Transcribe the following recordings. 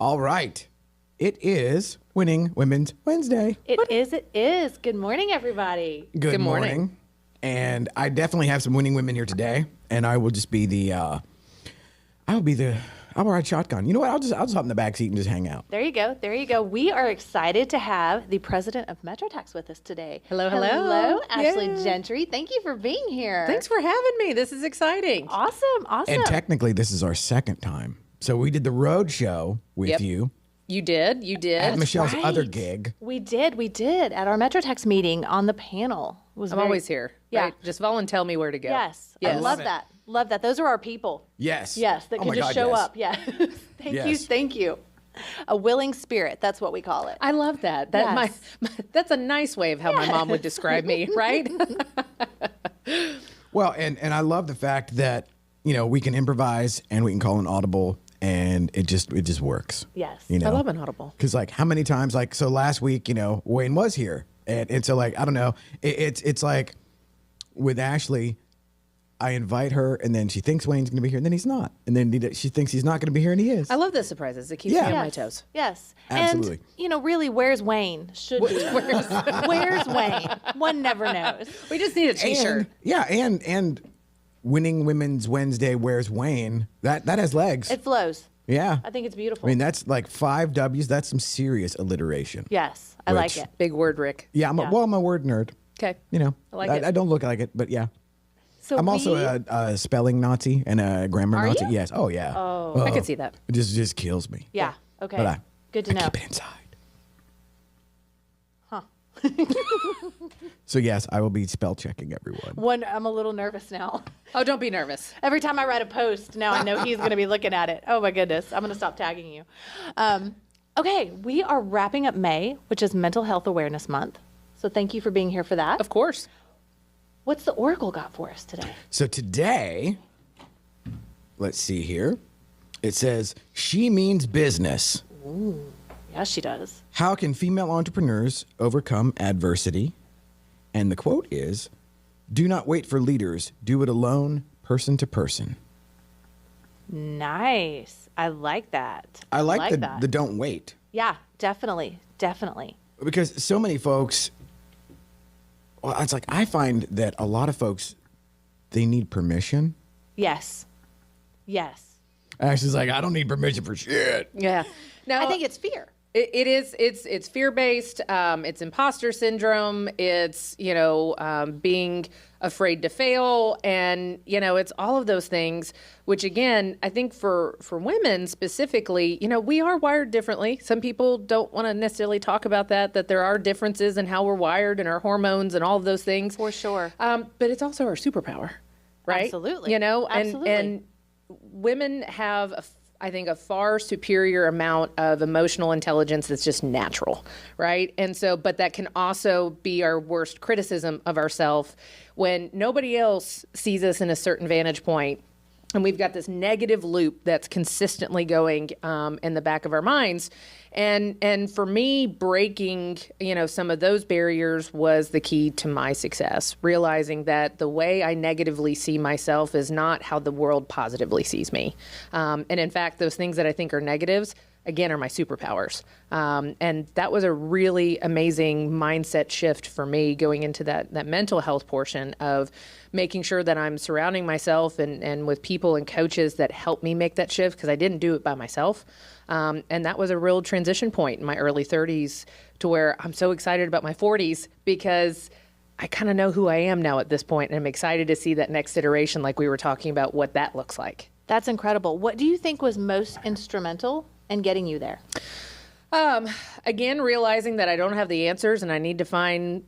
All right. It is Winning Women's Wednesday. It is. Good morning, everybody. Good morning. And I definitely have some winning women here today. And I will just be I'll ride shotgun. You know what? I'll just hop in the back seat and just hang out. There you go. We are excited to have the president of MetroTex with us today. Hello. Ashley Yeah. Gentry. Thank you for being here. Thanks for having me. This is exciting. Awesome. And technically, this is our second time. So we did the road show with you. You did. At Michelle's right. other gig. We did. At our MetroTex meeting on the panel. I'm always here. Yeah. Right? Just tell me where to go. Yes. I love that. Love that. Those are our people. Yes. Yes. That can just show up. Yeah. Thank you. A willing spirit. That's what we call it. I love that. That's a nice way of how my mom would describe me, right? Well, and I love the fact that, we can improvise and we can call an audible and it just works. Yes. I love an audible. Because how many times, so last week, Wayne was here. And so I don't know, it's like with Ashley, I invite her and then she thinks Wayne's going to be here and then he's not. And then she thinks he's not going to be here and he is. I love the surprises. It keeps me on my toes. Yes. Absolutely. And, really, where's Wayne? Should be. Where's Wayne? One never knows. We just need a t-shirt. And Winning Women's Wednesday, Where's Wayne? That has legs. It flows. Yeah. I think it's beautiful. I mean, that's like 5 W's. That's some serious alliteration. Yes. I like it. Big word, Rick. Yeah, I'm a word nerd. Okay. I like it. I don't look like it, but yeah. So I'm also a spelling Nazi and a grammar Are Nazi. you? Yes. Oh, yeah. Oh. I could see that. It just kills me. Yeah. Okay. But Good to I know. keep it inside. Huh. So, yes, I will be spell checking everyone. I'm a little nervous now. Oh, don't be nervous. Every time I write a post, now I know he's going to be looking at it. Oh, my goodness. I'm going to stop tagging you. Okay. We are wrapping up May, which is Mental Health Awareness Month. So thank you for being here for that. Of course. What's the Oracle got for us today? So, today, let's see here. It says, she means business. Ooh. Yes, she does. How can female entrepreneurs overcome adversity? And the quote is, do not wait for leaders. Do it alone, person to person. Nice. I like that. I like that. the don't wait. Yeah, definitely. Because so many folks, it's like I find that a lot of folks, they need permission. Yes. Ashley's like, I don't need permission for shit. Yeah. No, I think it's fear. It is. It's fear-based. It's imposter syndrome. It's being afraid to fail, and it's all of those things. Which again, I think for women specifically, we are wired differently. Some people don't want to necessarily talk about that there are differences in how we're wired and our hormones and all of those things. For sure. But it's also our superpower, right? Absolutely. And and women have I think a far superior amount of emotional intelligence that's just natural, right? And so, but that can also be our worst criticism of ourselves when nobody else sees us in a certain vantage point. And we've got this negative loop that's consistently going in the back of our minds. And for me, breaking, some of those barriers was the key to my success, realizing that the way I negatively see myself is not how the world positively sees me. And in fact, those things that I think are negatives, again, are my superpowers. And that was a really amazing mindset shift for me going into that mental health portion of making sure that I'm surrounding myself and with people and coaches that help me make that shift, because I didn't do it by myself. And that was a real transition point in my early 30s to where I'm so excited about my 40s because I kind of know who I am now at this point, and I'm excited to see that next iteration, like we were talking about, what that looks like. That's incredible. What do you think was most instrumental in getting you there? Again, realizing that I don't have the answers and I need to find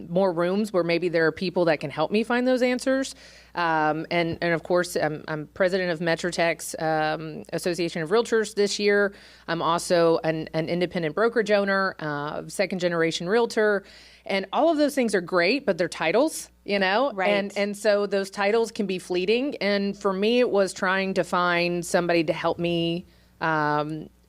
more rooms where maybe there are people that can help me find those answers. And of course, I'm president of MetroTex, Association of Realtors this year. I'm also an independent brokerage owner, second generation realtor. And all of those things are great, but they're titles, Right. And so those titles can be fleeting. And for me, it was trying to find somebody to help me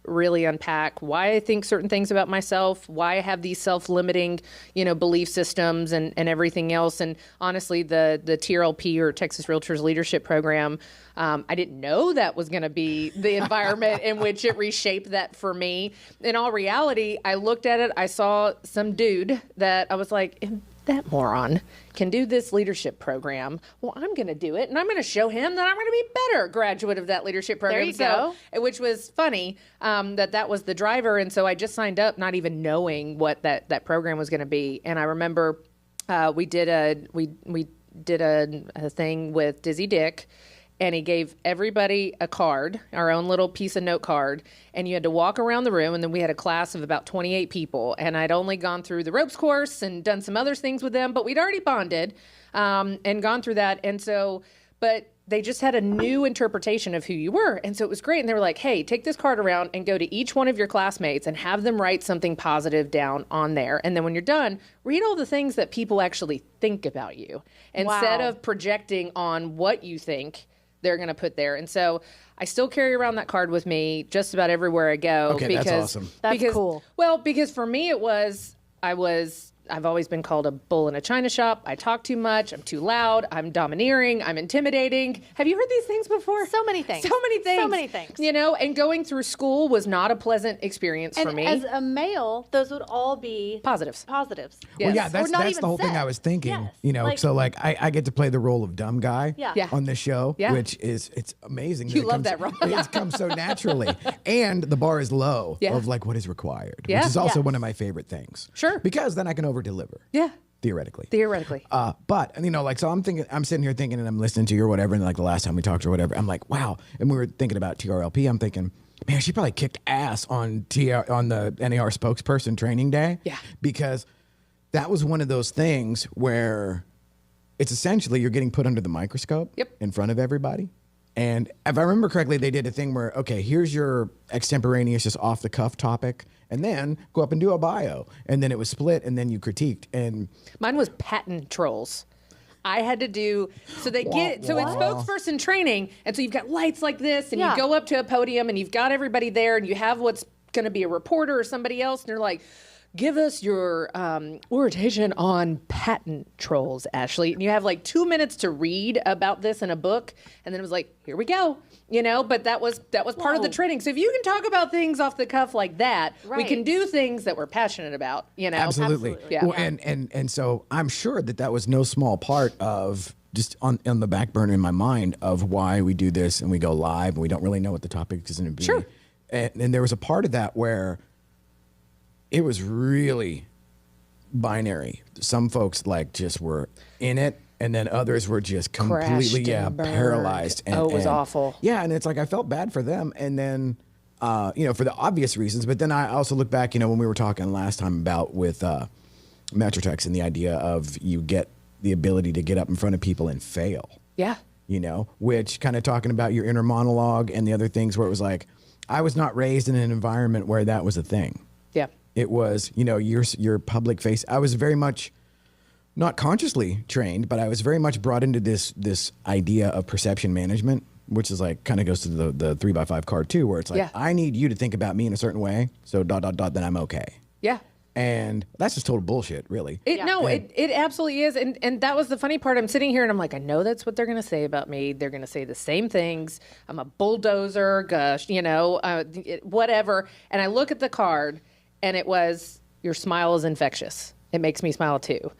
really unpack why I think certain things about myself, why I have these self-limiting, belief systems and everything else. And honestly, the TRLP, or Texas Realtors Leadership Program, I didn't know that was going to be the environment in which it reshaped that for me. In all reality, I looked at it, I saw some dude that I was like, that moron can do this leadership program. Well, I'm going to do it, and I'm going to show him that I'm going to be better graduate of that leadership program. There you go. Which was funny that was the driver. And so I just signed up not even knowing what that program was going to be. And I remember we did a thing with Dizzy Dick, and he gave everybody a card, our own little piece of note card, and you had to walk around the room. And then we had a class of about 28 people, and I'd only gone through the ropes course and done some other things with them, but we'd already bonded and gone through that. And so, but they just had a new interpretation of who you were. And so it was great. And they were like, hey, take this card around and go to each one of your classmates and have them write something positive down on there. And then when you're done, read all the things that people actually think about you instead of projecting on what you think they're going to put there. And so I still carry around that card with me just about everywhere I go. Okay, that's awesome. That's cool. Well, because for me I've always been called a bull in a china shop. I talk too much. I'm too loud. I'm domineering. I'm intimidating. Have you heard these things before? So many things. So many things. So many things. And going through school was not a pleasant experience for me. As a male, those would all be Positives. Positives. Well, yeah, Or that's not the even whole thing said. I was thinking. Yes. So like I get to play the role of dumb guy Yeah. on this show, Yeah. which it's amazing. You it love comes, that role. It comes so naturally, and the bar is low Yeah. of like what is required, Yeah. which is also Yes. one of my favorite things. Sure. because then I can over deliver. Yeah. Theoretically. Theoretically. So I'm sitting here thinking, and I'm listening to you or whatever, and like the last time we talked or whatever, I'm like, wow. And we were thinking about TRLP. I'm thinking, man, she probably kicked ass on the NAR spokesperson training day. Yeah. Because that was one of those things where it's essentially you're getting put under the microscope in front of everybody. And if I remember correctly, they did a thing where, okay, here's your extemporaneous, just off the cuff topic, and then go up and do a bio. And then it was split, and then you critiqued. And Mine was patent trolls. I had to do, so it's spokesperson training. And so you've got lights like this, and Yeah. you go up to a podium, and you've got everybody there, and you have what's going to be a reporter or somebody else, and they're like, give us your orientation on patent trolls, Ashley. And you have like 2 minutes to read about this in a book. And then it was like, here we go. But that was part of the training. So if you can talk about things off the cuff like that, we Right. can do things that we're passionate about, Absolutely. Yeah. Well, and so I'm sure that was no small part of just on the back burner in my mind of why we do this and we go live and we don't really know what the topic is going to be. Sure. And there was a part of that where it was really binary. Some folks like just were in it, and then others were just completely Crashed and burned. paralyzed. And, It was awful. Yeah, and it's like I felt bad for them, and then for the obvious reasons. But then I also look back, when we were talking last time about with MetroTex and the idea of you get the ability to get up in front of people and fail. Yeah. Which kind of talking about your inner monologue and the other things where it was like, I was not raised in an environment where that was a thing. Yeah. It was, your public face. I was very much not consciously trained, but I was very much brought into this idea of perception management, which is like kind of goes to the 3x5 card too, where it's like, Yeah. I need you to think about me in a certain way. So ... then I'm okay. Yeah. And that's just total bullshit, really. It absolutely is. And that was the funny part. I'm sitting here and I'm like, I know that's what they're going to say about me. They're going to say the same things. I'm a bulldozer, gosh, whatever. And I look at the card and it was, your smile is infectious. It makes me smile too.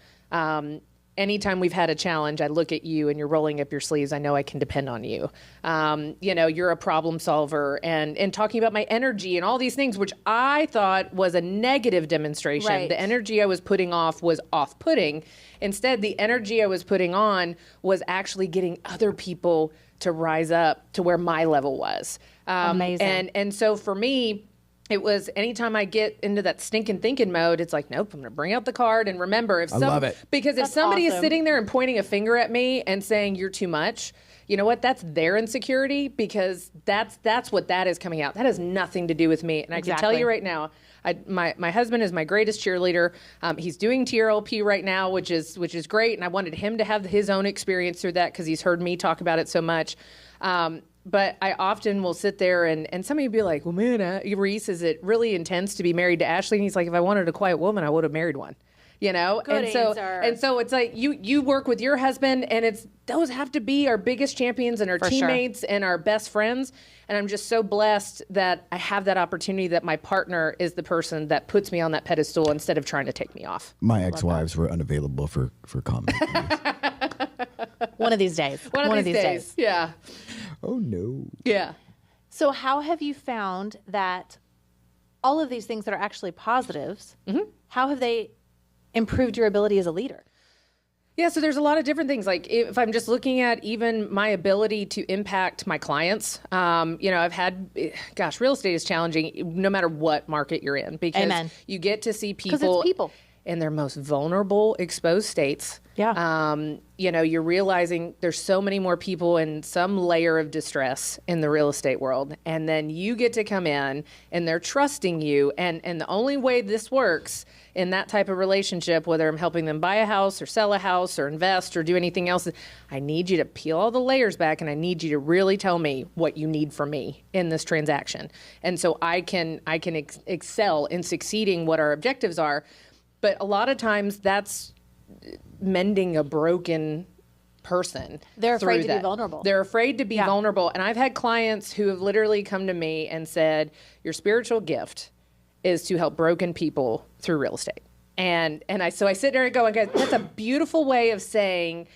Anytime we've had a challenge, I look at you and you're rolling up your sleeves. I know I can depend on you. You're a problem solver and talking about my energy and all these things, which I thought was a negative demonstration. Right. The energy I was putting off was off-putting. Instead, the energy I was putting on was actually getting other people to rise up to where my level was. Amazing. And so for me, it was anytime I get into that stinking thinking mode, it's like, nope, I'm going to bring out the card. And remember, I love it. Because if That's somebody is awesome. sitting there and pointing a finger at me and saying, you're too much, you know what? That's their insecurity, because that's what that is coming out. That has nothing to do with me. And I can tell Exactly. you right now, my husband is my greatest cheerleader. He's doing TRLP right now, which is great. And I wanted him to have his own experience through that because he's heard me talk about it so much. but I often will sit there and somebody will be like, well, man, Reese, is it really intense to be married to Ashley? And he's like, if I wanted a quiet woman, I would have married one. You know, Good answer. And so it's like you work with your husband, and those have to be our biggest champions and our teammates and our best friends. And I'm just so blessed that I have that opportunity, that my partner is the person that puts me on that pedestal instead of trying to take me off. My ex-wives were unavailable for comment. One of these days. One of these days. Yeah. Oh no. Yeah. So how have you found that all of these things that are actually positives, how have they improved your ability as a leader? Yeah, so there's a lot of different things. Like if I'm just looking at even my ability to impact my clients, I've had, real estate is challenging no matter what market you're in, because Amen. you get to see 'Cause it's people. in their most vulnerable, exposed states. Yeah. You're realizing there's so many more people in some layer of distress in the real estate world. And then you get to come in and they're trusting you. And the only way this works in that type of relationship, whether I'm helping them buy a house or sell a house or invest or do anything else, I need you to peel all the layers back, and I need you to really tell me what you need from me in this transaction. And so I can excel in succeeding what our objectives are. But a lot of times that's mending a broken person. They're afraid through to be that. vulnerable. They're afraid to be vulnerable. And I've had clients who have literally come to me and said, your spiritual gift is to help broken people through real estate. And I sit there and go, that's a beautiful way of saying,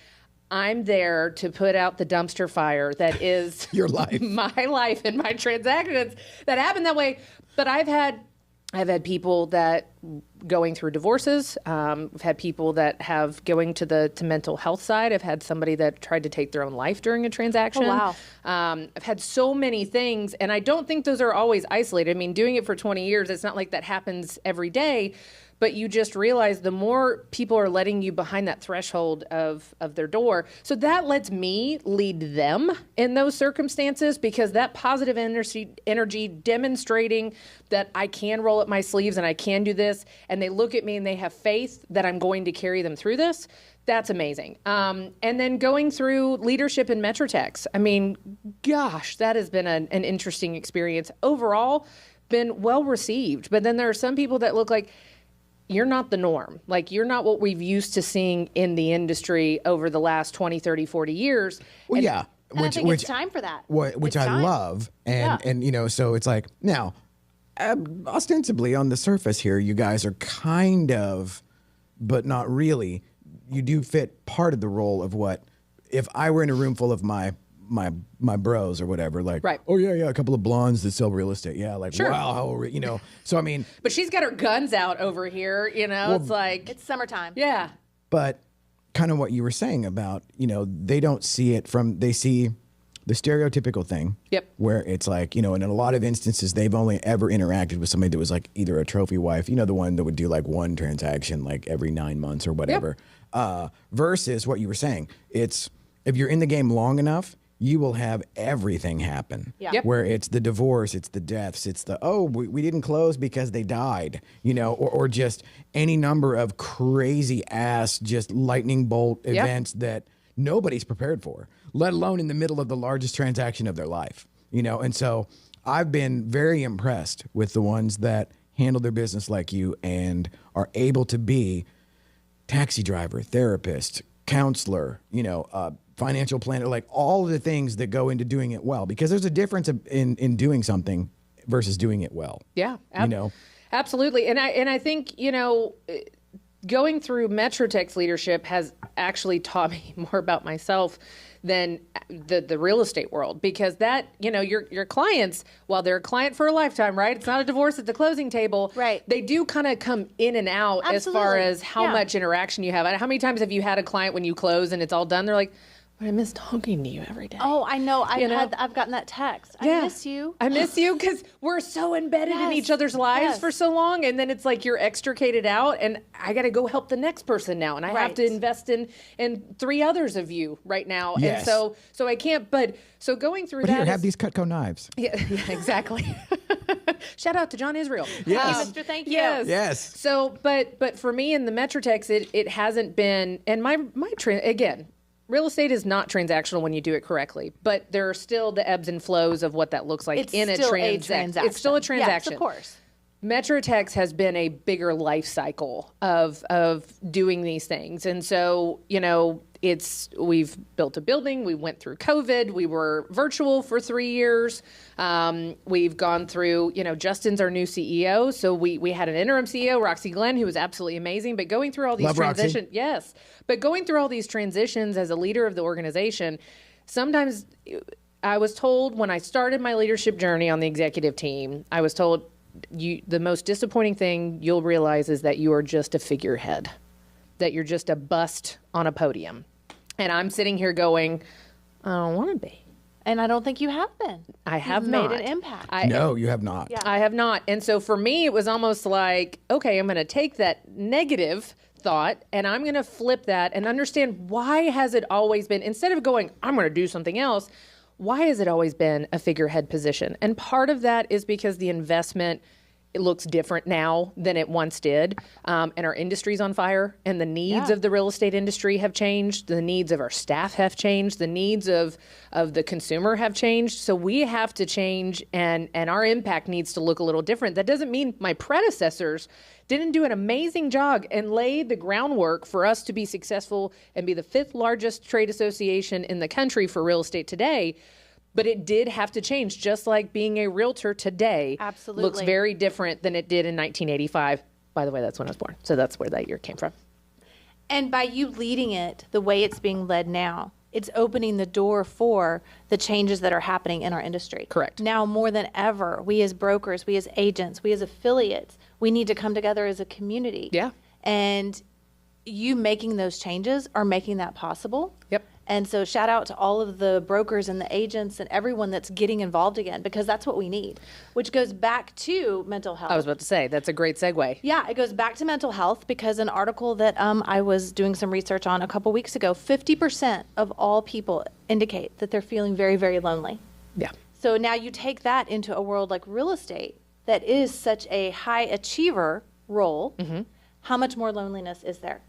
I'm there to put out the dumpster fire that is Your life. my life and my transactions that happen that way. But I've had people that going through divorces. I've had people that have going to mental health side. I've had somebody that tried to take their own life during a transaction. Oh, wow. I've had so many things, and I don't think those are always isolated. I mean, doing it for 20 years, it's not like that happens every day. But you just realize the more people are letting you behind that threshold of their door. So that lets me lead them in those circumstances, because that positive energy demonstrating that I can roll up my sleeves and I can do this, and they look at me and they have faith that I'm going to carry them through this. That's amazing. And then going through leadership in MetroTex. I mean, gosh, that has been an interesting experience. Overall, been well received. But then there are some people that look like, you're not the norm. Like, you're not what we've used to seeing in the industry over the last 20, 30, 40 years. Well, yeah. And I think it's time for that. Which It's I time. love. And so it's like, now, ostensibly on the surface here, you guys are kind of, but not really. You do fit part of the role of what, if I were in a room full of my bros or whatever, like, right. Oh yeah, a couple of blondes that sell real estate. Yeah, like, sure. Wow, so I mean. But she's got her guns out over here, it's like. It's summertime. Yeah. But kind of what you were saying about, they don't see it they see the stereotypical thing. Yep. Where it's like, in a lot of instances, they've only ever interacted with somebody that was like either a trophy wife, the one that would do like one transaction like every 9 months or whatever. Yep. Versus what you were saying. It's, if you're in the game long enough, you will have everything happen. Yeah. Yep. Where it's the divorce, it's the deaths, it's the, we didn't close because they died, or just any number of crazy ass, just lightning bolt events that nobody's prepared for, let alone in the middle of the largest transaction of their life, And so I've been very impressed with the ones that handle their business like you and are able to be taxi driver, therapist, counselor, financial planner, like all of the things that go into doing it well, because there's a difference in doing something versus doing it well. Yeah. Absolutely. And I think, going through MetroTex leadership has actually taught me more about myself than the real estate world, because that, your clients, while they're a client for a lifetime, right? It's not a divorce at the closing table. Right. They do kind of come in and out. Absolutely. As far as how much interaction you have. How many times have you had a client when you close and it's all done, they're like, but I miss talking to you every day. Oh, I know. I've gotten that text. I miss you. I miss you, because we're so embedded in each other's lives for so long, and then it's like you're extricated out, and I got to go help the next person now, and I have to invest in 3 others of you right now, Yes. and so I can't. But so going through that, have these Cutco knives. Yeah, exactly. Shout out to John Israel. Yes. Mr. Thank you. Yes. So, but for me in the MetroTex, it hasn't been, and my again. real estate is not transactional when you do it correctly, but there are still the ebbs and flows of what that looks like It's in still a a transaction. It's still a transaction. Yes, of course. MetroTex has been a bigger life cycle of doing these things. And so, we've built a building. We went through COVID. We were virtual for 3 years. We've gone through, Justin's our new CEO. So we had an interim CEO, Roxy Glenn, who was absolutely amazing. But going through all these transitions, yes. But going through all these transitions as a leader of the organization, sometimes I was told when I started my leadership journey on the executive team, I was told, the most disappointing thing you'll realize is that you are just a figurehead, that you're just a bust on a podium. And I'm sitting here going, I don't want to be. And I don't think you have been. I have You've not made an impact. No, you have not. Yeah. I have not. And so for me, it was almost like, okay, I'm going to take that negative thought and I'm going to flip that and understand, why has it always been, instead of going, I'm going to do something else, why has it always been a figurehead position? And part of that is because the investment, it looks different now than it once did. And our industry's on fire, and the needs of the real estate industry have changed. The needs of our staff have changed. The needs of the consumer have changed. So we have to change, and our impact needs to look a little different. That doesn't mean my predecessors didn't do an amazing job and lay the groundwork for us to be successful and be the 5th largest trade association in the country for real estate today. But it did have to change, just like being a realtor today Absolutely. looks very different than it did in 1985. By the way, that's when I was born. So that's where that year came from. And by you leading it the way it's being led now, it's opening the door for the changes that are happening in our industry. Correct. Now more than ever, we as brokers, we as agents, we as affiliates, we need to come together as a community. Yeah. And you making those changes are making that possible. Yep. And so shout out to all of the brokers and the agents and everyone that's getting involved again, because that's what we need, which goes back to mental health. I was about to say, that's a great segue. Yeah, it goes back to mental health, because an article that I was doing some research on a couple weeks ago, 50% of all people indicate that they're feeling very, very lonely. Yeah. So now you take that into a world like real estate that is such a high achiever role. Mm-hmm. How much more loneliness is there?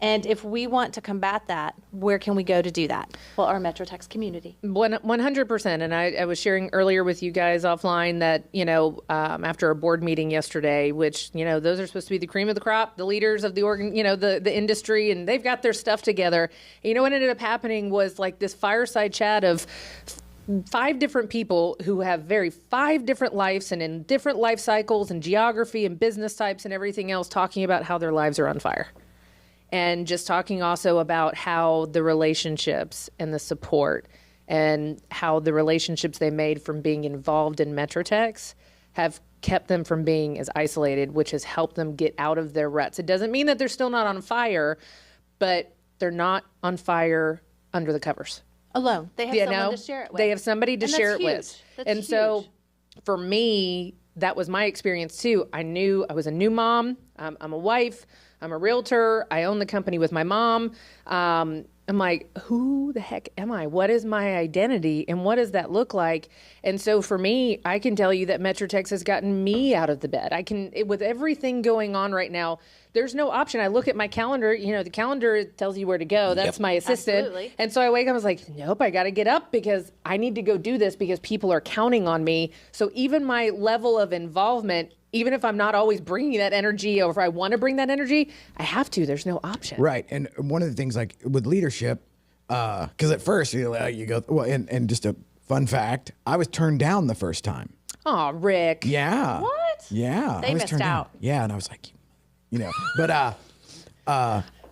And if we want to combat that, where can we go to do that? Well, our MetroTex community. 100%. And I was sharing earlier with you guys offline that, after a board meeting yesterday, which, those are supposed to be the cream of the crop, the leaders of the the industry, and they've got their stuff together. And what ended up happening was like this fireside chat of 5 different people who have 5 different lives and in different life cycles and geography and business types and everything else, talking about how their lives are on fire. And just talking also about how the relationships and the support and how the relationships they made from being involved in MetroTex have kept them from being as isolated, which has helped them get out of their ruts. It doesn't mean that they're still not on fire, but they're not on fire under the covers. Alone. They have someone to share it with. They have somebody to And share that's it huge. with. That's And so huge. for me, that was my experience too. I knew I was a new mom. I'm a wife. I'm a realtor. I own the company with my mom. I'm like, who the heck am I? What is my identity? And what does that look like? And so for me, I can tell you that MetroTex has gotten me out of the bed. With everything going on right now, there's no option. I look at my calendar, the calendar tells you where to go. That's my assistant. Absolutely. And so I wake up, I was like, nope, I got to get up because I need to go do this because people are counting on me. So even my level of involvement, even if I'm not always bringing that energy, or if I want to bring that energy, I have to. There's no option. Right. And one of the things, like with leadership, because at first you go, well, and just a fun fact, I was turned down the first time. Oh, Rick. Yeah. What? Yeah. They I was missed turned down. out. Yeah. And I was like, but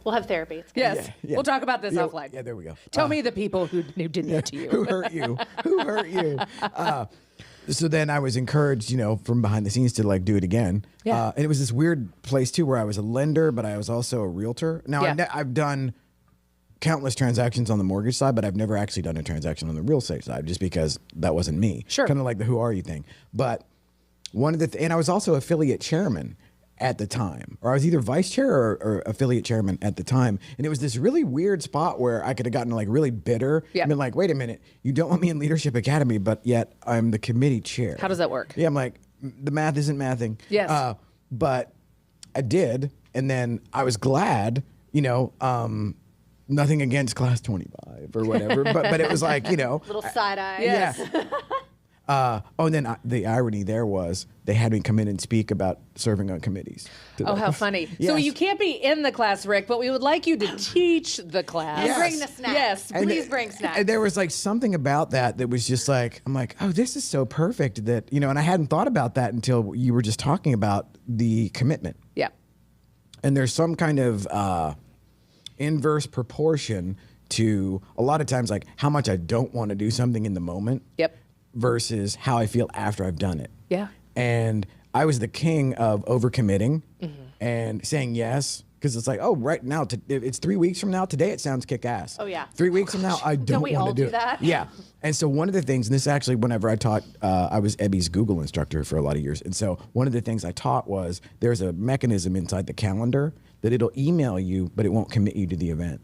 We'll have therapy. It's good. Yes. Yeah. We'll talk about this yeah, offline. Yeah, there we go. Tell me the people who did that to you. Who hurt you? Who hurt you? So then I was encouraged, from behind the scenes to do it again. Yeah. And it was this weird place too, where I was a lender, but I was also a realtor. Now Yeah. I've done countless transactions on the mortgage side, but I've never actually done a transaction on the real estate side, just because that wasn't me. Sure. Kind of like the who are you thing. But one of the and I was also affiliate chairman at the time, or I was either vice chair or affiliate chairman at the time. And it was this really weird spot where I could have gotten really bitter. Yeah. And been like, wait a minute, you don't want me in Leadership Academy, but yet I'm the committee chair. How does that work? Yeah, I'm like, the math isn't mathing. Yes. But I did. And then I was glad, nothing against class 25 or whatever, but it was like, Little side eye. Yes. And then the irony there was they had me come in and speak about serving on committees. Oh, how funny. So Yes. you can't be in the class, Rick, but we would like you to teach the class. And Yes. bring the snacks. Yes, And Please bring snacks. And there was like something about that was just like, I'm like, oh, this is so perfect that, and I hadn't thought about that until you were just talking about the commitment. Yeah. And there's some kind of inverse proportion to a lot of times like how much I don't want to do something in the moment. Yep. Versus how I feel after I've done it. Yeah. And I was the king of overcommitting and saying yes. Because it's like, oh, right now, it's 3 weeks from now. Today, it sounds kick ass. Oh, yeah. 3 weeks from now, I don't we want all to do do that? Yeah. And so one of the things, and this actually, whenever I taught, I was Ebby's Google instructor for a lot of years. And so one of the things I taught was there's a mechanism inside the calendar that it'll email you, but it won't commit you to the event.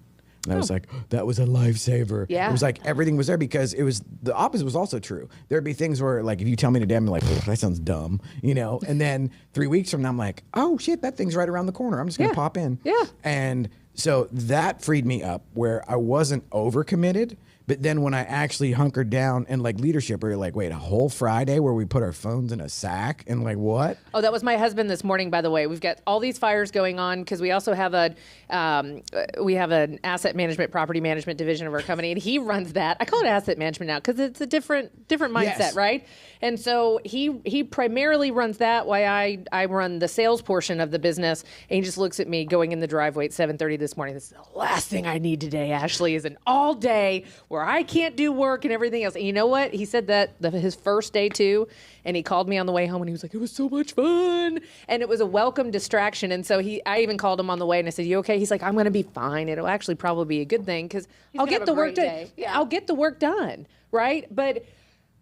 And I was like, that was a lifesaver. Yeah. It was like everything was there because it was the opposite was also true. There'd be things where like if you tell me today, I'm like, that sounds dumb, and then 3 weeks from now, I'm like, oh shit, that thing's right around the corner. I'm just gonna pop in. Yeah. And so that freed me up where I wasn't overcommitted. But then when I actually hunkered down and like leadership, we were like, wait, a whole Friday where we put our phones in a sack and like what? Oh, that was my husband this morning, by the way. We've got all these fires going on because we also have an asset management, property management division of our company, and he runs that. I call it asset management now because it's a different mindset, Yes. right? And so he primarily runs that while I run the sales portion of the business. And he just looks at me going in the driveway at 7:30 this morning. This is the last thing I need today, Ashley, is an all day where I can't do work and everything else. And you know what? He said that his first day too, and he called me on the way home and he was like, it was so much fun. And it was a welcome distraction. And so I even called him on the way and I said, you okay? He's like, I'm going to be fine. It'll actually probably be a good thing because I'll gonna get have the a work great done. day. Yeah. I'll get the work done, right? But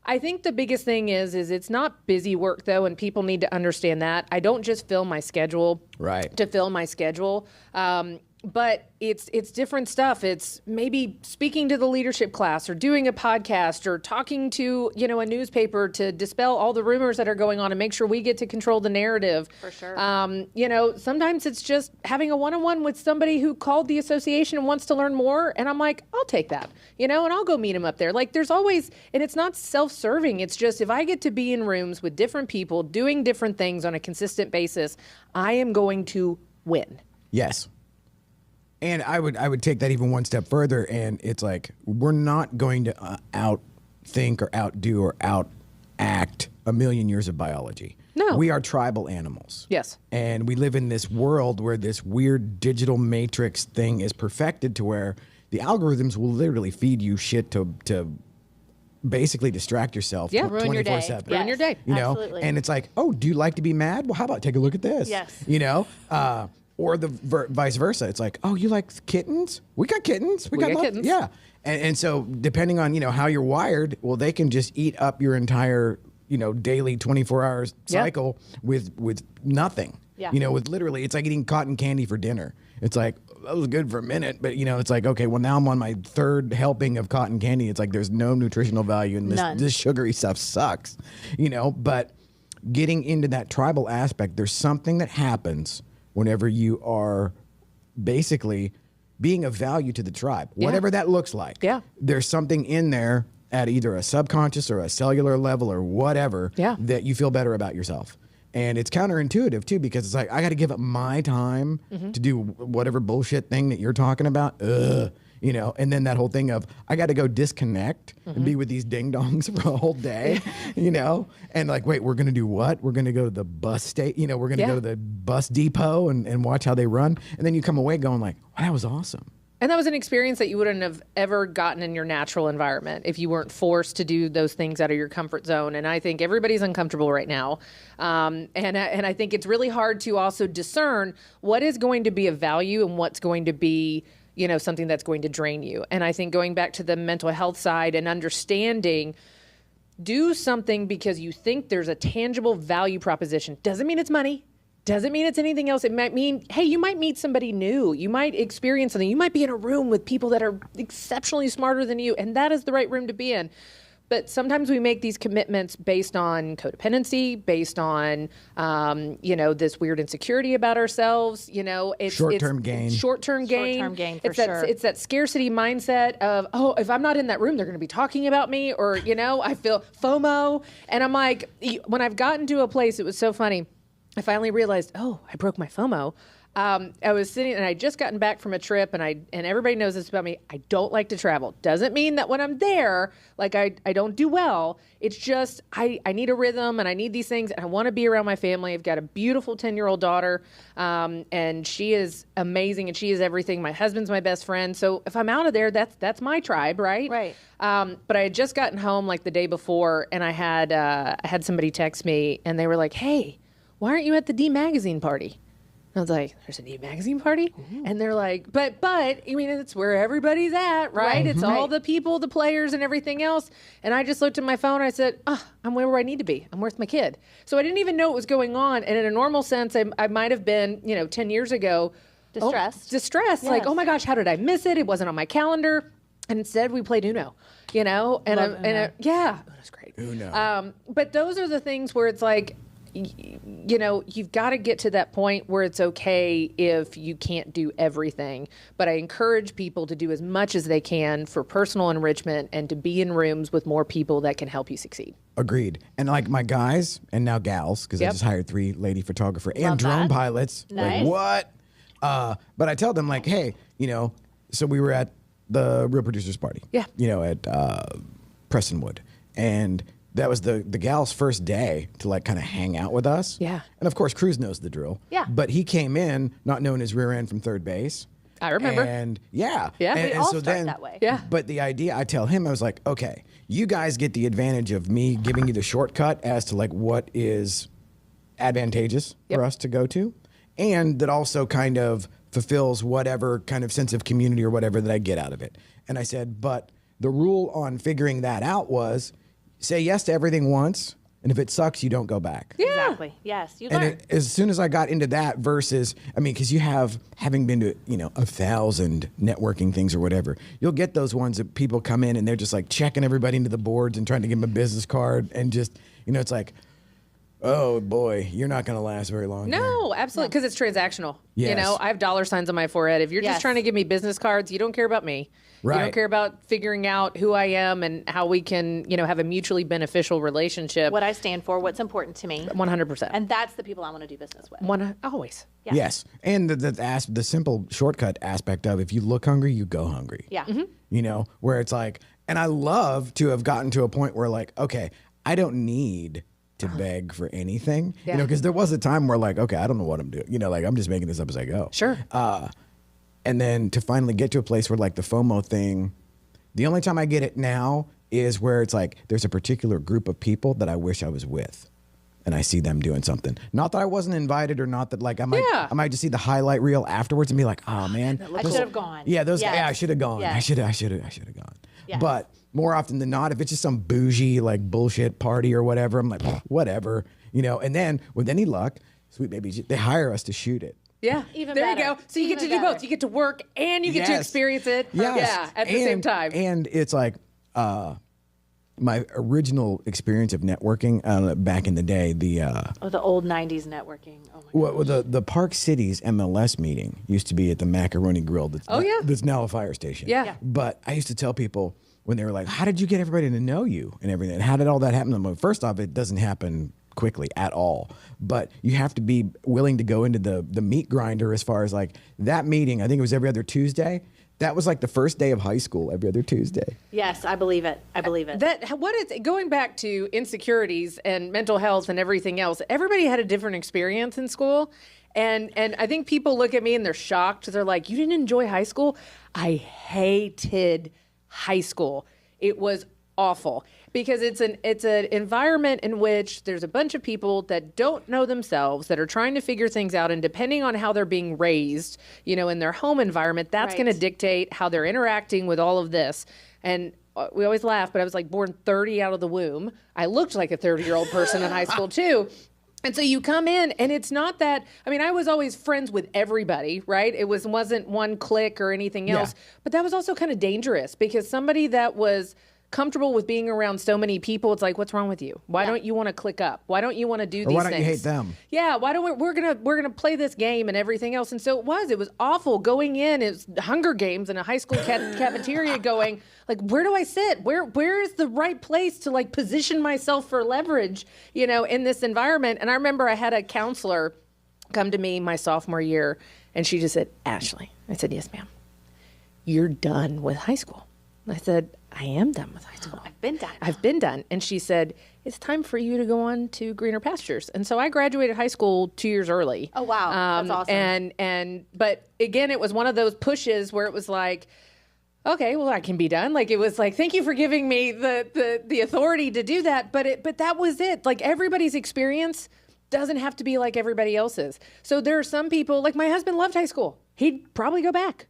I think the biggest thing is it's not busy work though, and people need to understand that. I don't just fill my schedule Right. to fill my schedule. But it's different stuff. It's maybe speaking to the leadership class or doing a podcast or talking to, a newspaper to dispel all the rumors that are going on and make sure we get to control the narrative. For sure. Sometimes it's just having a one-on-one with somebody who called the association and wants to learn more. And I'm like, I'll take that, and I'll go meet them up there. Like there's always, and it's not self-serving. It's just, if I get to be in rooms with different people doing different things on a consistent basis, I am going to win. Yes. And I would take that even one step further, and it's like we're not going to outthink or outdo or outact a million years of biology. No. We are tribal animals. Yes. And we live in this world where this weird digital matrix thing is perfected to where the algorithms will literally feed you shit to basically distract yourself. Yeah. Ruin your day. 24/7. Ruin your day. Absolutely. And it's like, oh, do you like to be mad? Well, how about take a look at this? Yes. Or the vice versa. It's like, oh, you like kittens? We got kittens. We got kittens. Yeah. And so depending on, how you're wired, well, they can just eat up your entire, daily 24 hours cycle with nothing. Yeah. With literally, it's like eating cotton candy for dinner. It's like, that was good for a minute, but it's like, okay, well now I'm on my third helping of cotton candy. It's like, there's no nutritional value in this. None. This sugary stuff sucks, but getting into that tribal aspect, there's something that happens whenever you are basically being of value to the tribe, whatever that looks like. Yeah. There's something in there at either a subconscious or a cellular level or whatever that you feel better about yourself. And it's counterintuitive too, because it's like, I got to give up my time to do whatever bullshit thing that you're talking about. And then that whole thing of, I got to go disconnect and be with these ding dongs for a whole day, and like, wait, we're going to do what? We're going to go to the bus station, we're going to go to the bus depot and watch how they run. And then you come away going like, wow, that was awesome. And that was an experience that you wouldn't have ever gotten in your natural environment if you weren't forced to do those things out of your comfort zone. And I think everybody's uncomfortable right now. And I think it's really hard to also discern what is going to be of value and what's going to be, something that's going to drain you. And I think going back to the mental health side and understanding, do something because you think there's a tangible value proposition. Doesn't mean it's money. Doesn't mean it's anything else. It might mean, hey, you might meet somebody new. You might experience something. You might be in a room with people that are exceptionally smarter than you, and that is the right room to be in. But sometimes we make these commitments based on codependency, based on, this weird insecurity about ourselves. It's Short-term gain. Short-term gain. Short-term gain, for it's sure. It's that scarcity mindset of, if I'm not in that room, they're going to be talking about me, or, I feel FOMO. And I'm like, when I've gotten to a place, it was so funny. I finally realized, I broke my FOMO. I was sitting, and I just gotten back from a trip, and everybody knows this about me. I don't like to travel. Doesn't mean that when I'm there, like I don't do well. It's just I need a rhythm, and I need these things, and I want to be around my family. I've got a beautiful 10-year-old daughter, and she is amazing, and she is everything. My husband's my best friend. So if I'm out of there, that's my tribe, right? Right. But I had just gotten home like the day before, and I had somebody text me, and they were like, "Hey, why aren't you at the D Magazine party?" I was like, "There's a D Magazine party?" And they're like, but, I mean, it's where everybody's at, right? It's all the people, the players, and everything else. And I just looked at my phone. I said, I'm where I need to be. I'm with my kid. So I didn't even know what was going on. And in a normal sense, I might have been, 10 years ago. Distressed. Distressed. Yes. Like, oh my gosh, how did I miss it? It wasn't on my calendar. And instead we played Uno, Uno's great. Uno. But those are the things where it's like, you've got to get to that point where it's okay if you can't do everything. But I encourage people to do as much as they can for personal enrichment and to be in rooms with more people that can help you succeed. Agreed. And like my guys and now gals, because I just hired 3 lady photographer and Love drone that. pilots. Nice. Like, what? But I tell them like, hey, so we were at the Real Producers Party. Yeah. At Prestonwood. And that was the gal's first day to like kind of hang out with us. Yeah. And of course, Cruz knows the drill. Yeah. But he came in not knowing his rear end from third base. I remember. And yeah. Yeah. And, We and all so start then, that way. Yeah. But the idea, I tell him, I was like, okay, you guys get the advantage of me giving you the shortcut as to like what is advantageous for us to go to. And that also kind of fulfills whatever kind of sense of community or whatever that I get out of it. And I said, but the rule on figuring that out was say yes to everything once, and if it sucks, you don't go back. Yeah. Exactly. Yes. You And learn. as soon as I got into that versus, because you having been to, 1,000 networking things or whatever, you'll get those ones that people come in and they're just like checking everybody into the boards and trying to give them a business card and just, it's like, oh boy, you're not going to last very long. here. No, absolutely, because it's transactional. Yes. I have dollar signs on my forehead. If you're Yes. just trying to give me business cards, you don't care about me. You Right. don't care about figuring out who I am and how we can, have a mutually beneficial relationship. What I stand for, what's important to me. 100%. And that's the people I want to do business with. Always. Yeah. Yes. And the simple shortcut aspect of if you look hungry, you go hungry. Yeah. Where it's like, and I love to have gotten to a point where like, okay, I don't need to beg for anything, Yeah. because there was a time where like, okay, I don't know what I'm doing. Like I'm just making this up as I go. Sure. And then to finally get to a place where like the FOMO thing, the only time I get it now is where it's like, there's a particular group of people that I wish I was with. And I see them doing something. Not that I wasn't invited or not that like I might just see the highlight reel afterwards and be like, oh man. I should have gone. Yeah, Yes. I should have gone. Yes. I should have gone. Yes. But more often than not, if it's just some bougie like bullshit party or whatever, I'm like, whatever, And then with any luck, sweet baby, they hire us to shoot it. Yeah. Even there you better. go. So you get to Even do both. better. You get to work and you get to Yes. experience it. Yes. Yeah. At the same time. And it's like my original experience of networking back in the day, the The old 90s networking. Oh my God. well, the Park Cities MLS meeting used to be at the Macaroni Grill. That's now a fire station. Yeah. Yeah. But I used to tell people when they were like, "How did you get everybody to know you and everything? How did all that happen?" I'm like, first off, it doesn't happen quickly at all. But you have to be willing to go into the meat grinder as far as like that meeting. I think it was every other Tuesday. That was like the first day of high school, every other Tuesday. Yes, I believe it. I believe it. Going back to insecurities and mental health and everything else, everybody had a different experience in school. And I think people look at me and they're shocked. They're like, "You didn't enjoy high school?" I hated high school. It was awful because it's an environment in which there's a bunch of people that don't know themselves, that are trying to figure things out, and depending on how they're being raised, in their home environment, that's Right. going to dictate how they're interacting with all of this. And we always laugh, but I was like born 30 out of the womb. I looked like a 30-year-old person in high school too. And so you come in, and it's not that. I mean, I was always friends with everybody, right? It wasn't one clique or anything else. Yeah. But that was also kind of dangerous because somebody that was comfortable with being around so many people. It's like, what's wrong with you? Why don't you want to click up? Why don't you want to do these things? Why don't you hate them? Yeah, why don't we're gonna play this game and everything else? And so it was awful going in. It's Hunger Games in a high school cafeteria, going like, where do I sit? Where is the right place to like position myself for leverage, in this environment? And I remember I had a counselor come to me my sophomore year, and she just said, Ashley. I said, yes, ma'am. You're done with high school. I said, I am done with high school. I've been done. And she said, it's time for you to go on to greener pastures. And so I graduated high school 2 years early. Oh, wow. That's awesome. But again, it was one of those pushes where it was like, okay, well, I can be done. Like, it was like, thank you for giving me the authority to do that. But that was it. Like, everybody's experience doesn't have to be like everybody else's. So there are some people, like my husband loved high school. He'd probably go back,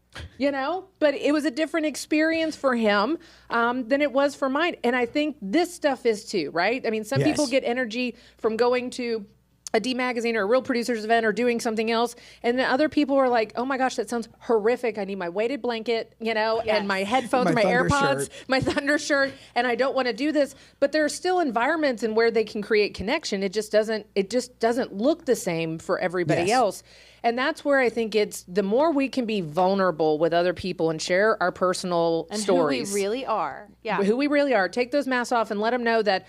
but it was a different experience for him than it was for mine. And I think this stuff is too, right? I mean, some people get energy from going to a D magazine or a Real Producers event or doing something else. And then other people are like, oh my gosh, that sounds horrific. I need my weighted blanket, and my headphones, my AirPods, my Thunder shirt, and I don't want to do this. But there are still environments in where they can create connection. It just doesn't look the same for everybody else. And that's where I think it's the more we can be vulnerable with other people and share our personal stories. Who we really are. Yeah. Who we really are. Take those masks off and let them know that,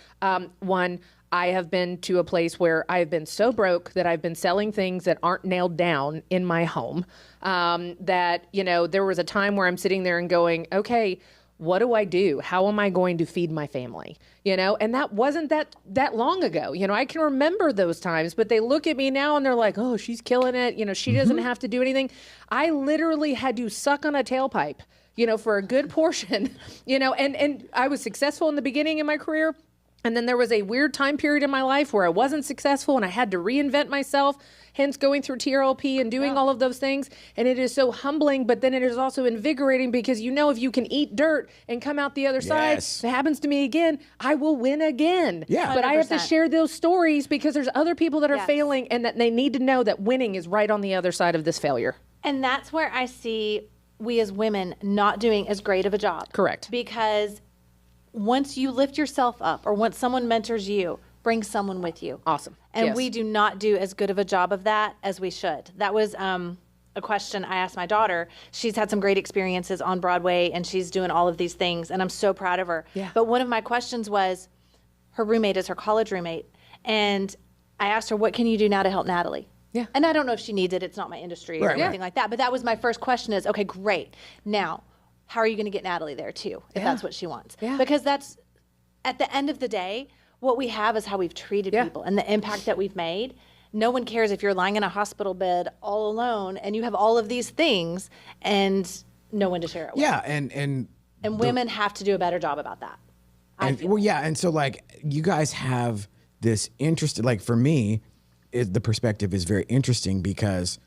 one, I have been to a place where I've been so broke that I've been selling things that aren't nailed down in my home. That, there was a time where I'm sitting there and going, okay, what do I do? How am I going to feed my family? And that wasn't that long ago. I can remember those times, but they look at me now and they're like, oh, she's killing it. She doesn't have to do anything. I literally had to suck on a tailpipe, for a good portion, and I was successful in the beginning of my career. And then there was a weird time period in my life where I wasn't successful and I had to reinvent myself, hence going through TRLP and doing all of those things. And it is so humbling, but then it is also invigorating because if you can eat dirt and come out the other side, if it happens to me again, I will win again. Yeah. But I have to share those stories because there's other people that are failing and that they need to know that winning is right on the other side of this failure. And that's where I see we as women not doing as great of a job. Correct. Because once you lift yourself up or once someone mentors you, bring someone with you. Awesome. And we do not do as good of a job of that as we should. That was a question I asked my daughter. She's had some great experiences on Broadway and she's doing all of these things and I'm so proud of her. Yeah. But one of my questions was, her roommate is her college roommate. And I asked her, what can you do now to help Natalie? Yeah. And I don't know if she needs it. It's not my industry or anything like that. But that was my first question is, okay, great. Now, how are you going to get Natalie there too, if that's what she wants? Yeah. Because that's, at the end of the day, what we have is how we've treated people and the impact that we've made. No one cares if you're lying in a hospital bed all alone and you have all of these things and no one to share it with. Yeah, and women have to do a better job about that. And so like you guys have this interest, like for me, the perspective is very interesting because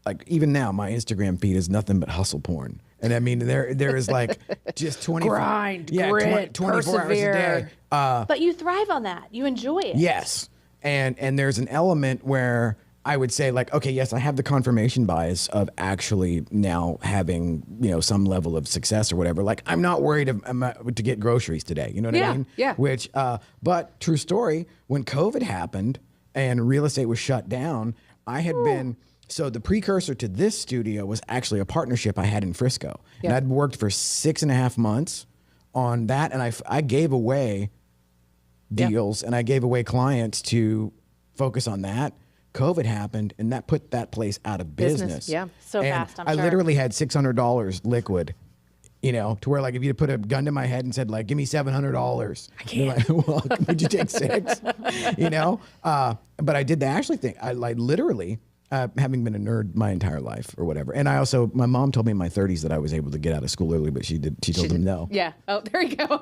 like even now my Instagram feed is nothing but hustle porn. And I mean, there is like just 24 grind, grit, 24 hours a day. But you thrive on that. You enjoy it. Yes. And there's an element where I would say like, okay, yes, I have the confirmation bias of actually now having, some level of success or whatever. Like I'm not worried to get groceries today. You know what I mean? Yeah. Which, but true story, when COVID happened and real estate was shut down, I had been, so the precursor to this studio was actually a partnership I had in Frisco. And I'd worked for 6.5 months on that. And I gave away deals and I gave away clients to focus on that. COVID happened and that put that place out of business. Yeah. So and fast, I'm I sure. literally had $600 liquid, to where like if you put a gun to my head and said like, give me $700. I can't. Like, well, would you take 6? But I did the Ashley thing. I like literally, having been a nerd my entire life or whatever. And I also, my mom told me in my 30s that I was able to get out of school early, but she told them no. Yeah. Oh, there you go.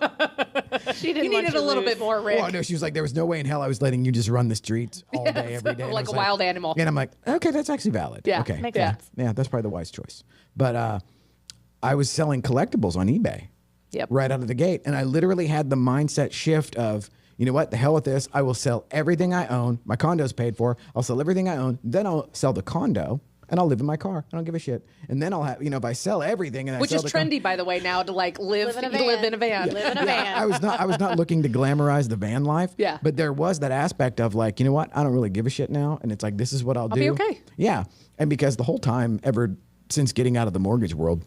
She didn't You needed a little bit more, Rick. Well, no, she was like, there was no way in hell I was letting you just run the streets all day, every day. And I like was a wild animal. And I'm like, okay, that's actually valid. Yeah, Okay. makes sense. Yeah, that's probably the wise choice. But I was selling collectibles on eBay right out of the gate. And I literally had the mindset shift of, you know what, the hell with this. I will sell everything I own. My condo's paid for. I'll sell everything I own. Then I'll sell the condo. And and I'll live in my car. I don't give a shit. And then I'll have, if I sell everything, and Which I is sell the trendy, by the way, now to like live in a van. Live in a van. I was not looking to glamorize the van life. Yeah. But there was that aspect of like, you know what? I don't really give a shit now. And it's like, this is what I'll do. be okay. Yeah. And because the whole time ever since getting out of the mortgage world,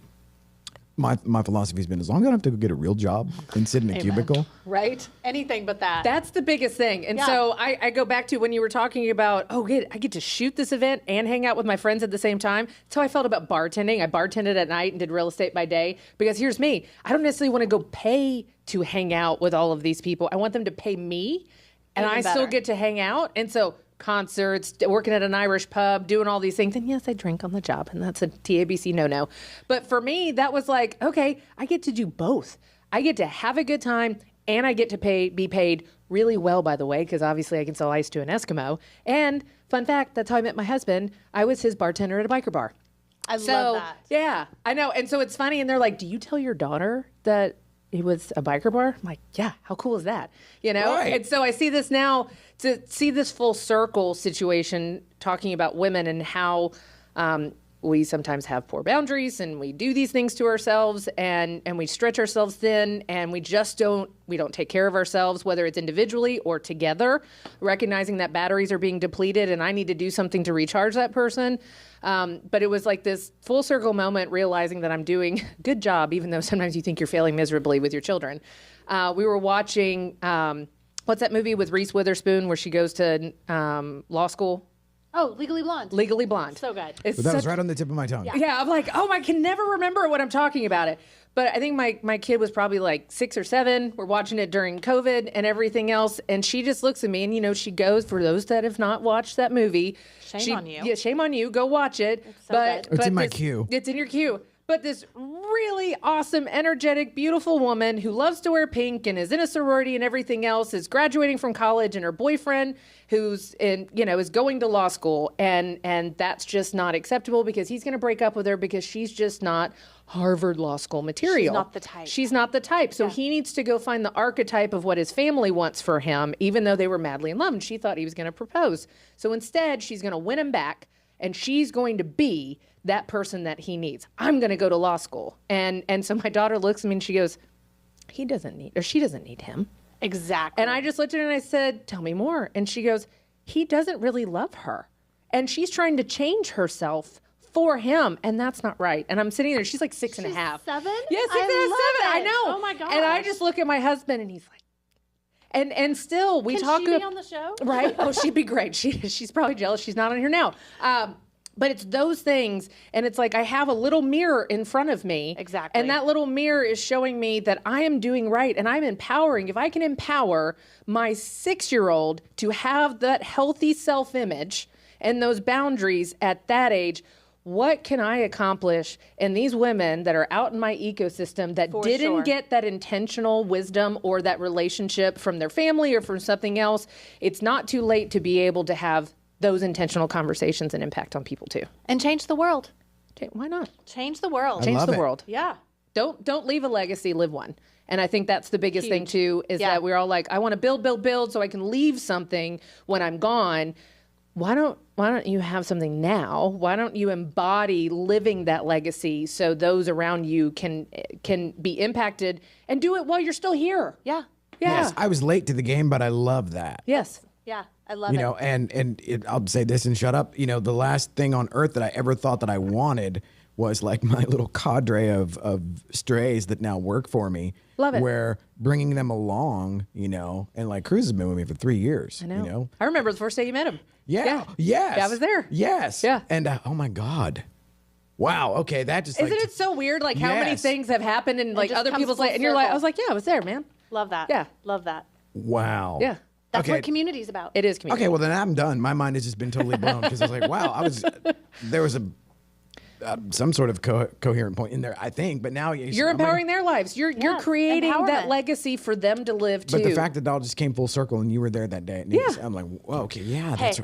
my philosophy has been, as long as I don't have to go get a real job and sit in a cubicle. Right? Anything but that. That's the biggest thing. And so I go back to when you were talking about, I get to shoot this event and hang out with my friends at the same time. That's how I felt about bartending. I bartended at night and did real estate by day, because here's me. I don't necessarily want to go pay to hang out with all of these people. I want them to pay me, and Even I still better. get to hang out. And so concerts, working at an Irish pub, doing all these things. And yes, I drink on the job, and that's a TABC no-no. But for me, that was like, okay, I get to do both. I get to have a good time, and I get to be paid really well, by the way, because obviously I can sell ice to an Eskimo. And fun fact, that's how I met my husband. I was his bartender at a biker bar. I love that. Yeah, I know. And so it's funny, and they're like, do you tell your daughter that it was a biker bar? I'm like, yeah, how cool is that? Right. And so I see this now, to see this full circle situation, talking about women and how we sometimes have poor boundaries, and we do these things to ourselves, and we stretch ourselves thin, and we don't take care of ourselves, whether it's individually or together, recognizing that batteries are being depleted and I need to do something to recharge that person. But it was like this full circle moment, realizing that I'm doing a good job, even though sometimes you think you're failing miserably with your children. We were watching, what's that movie with Reese Witherspoon where she goes to law school? Oh, Legally Blonde. Legally Blonde. So good. It's But that was such- right on the tip of my tongue. Yeah, I'm like, I can never remember what I'm talking about it. But I think my kid was probably like 6 or 7. We're watching it during COVID and everything else. And she just looks at me, and, she goes, for those that have not watched that movie. Shame on you. Yeah, shame on you. Go watch it. so good. It's in my queue. It's in your queue. But this really awesome, energetic, beautiful woman who loves to wear pink and is in a sorority and everything else is graduating from college, and her boyfriend who's is going to law school, and that's just not acceptable, because he's going to break up with her because she's just not Harvard Law School material. She's not the type. She's not the type. So he needs to go find the archetype of what his family wants for him, even though they were madly in love and she thought he was going to propose. So instead, she's going to win him back, and she's going to be that person that he needs. I'm going to go to law school. And so my daughter looks at me and she goes, she doesn't need him. Exactly. And I just looked at her and I said, tell me more. And she goes, he doesn't really love her. And she's trying to change herself for him. And that's not right. And I'm sitting there. She's like 6 and a half. 7? Yeah, 6 I and a half, love 7. I it. know. Oh my gosh. And I just look at my husband and he's like, and still we Can talk. she be on the show? Right? Oh, she'd be great. She's probably jealous she's not on here now. But it's those things, and it's like I have a little mirror in front of me. Exactly. And that little mirror is showing me that I am doing right, and I'm empowering. If I can empower my 6-year-old to have that healthy self-image and those boundaries at that age, what can I accomplish in these women that are out in my ecosystem that didn't sure. get that intentional wisdom or that relationship from their family or from something else? It's not too late to be able to have those intentional conversations and impact on people too. And change the world. Why not? Change the world. Change love the it. world. Yeah. Don't leave a legacy, live one. And I think that's the biggest thing too, is Yeah. that we're all like, I want to build so I can leave something when I'm gone. Why don't you have something now? Why don't you embody living that legacy so those around you can be impacted, and do it while you're still here? Yeah. Yeah. Yes, I was late to the game, but I love that. Yes. Yeah. I love You it. know, I'll say this and shut up. You know, the last thing on earth that I ever thought that I wanted was like my little cadre of strays that now work for me. Love it. Where bringing them along, and like Cruz has been with me for 3 years. I know. You know? I remember the first day you met him. Yeah. Yes. Yeah, I was there. Yes. Yeah. And oh my God. Wow. Okay. That just Isn't it so weird, like how many Yes. things have happened in like just other comes people's full life, and you're like, circle. I was like, yeah, I was there, man. Love that. Yeah. Love that. Wow. Yeah. That's Okay. what community's about. It is community. Okay, well then I'm done. My mind has just been totally blown because I was like, wow, there was some sort of coherent point in there, I think. But now You're empowering their lives. You're Yes, creating that empowerment. legacy for them to live too. But the fact that it all just came full circle and you were there that day, and I'm like, whoa, okay, yeah, Hey, that's.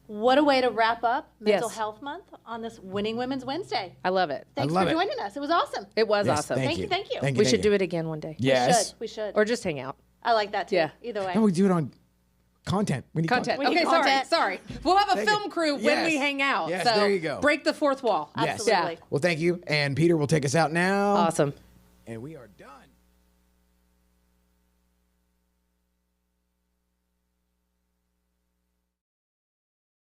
what a way to wrap up Mental Yes. Health Month on this Winning Women's Wednesday. I love it. Thanks love for it. joining us. It was awesome. It was Yes, awesome. Thank you. Thank you. We should do it again one day. Yes. We should. Or just hang out. I like that too. Yeah. Either way. No, we do it on. content. We need Content. We need Okay, content. sorry. We'll have a Thank film you. crew when Yes. we hang out. Yes, so there you go. break the fourth wall. Yes. Absolutely. Yeah. Well, thank you. And Peter will take us out now. Awesome. And we are done.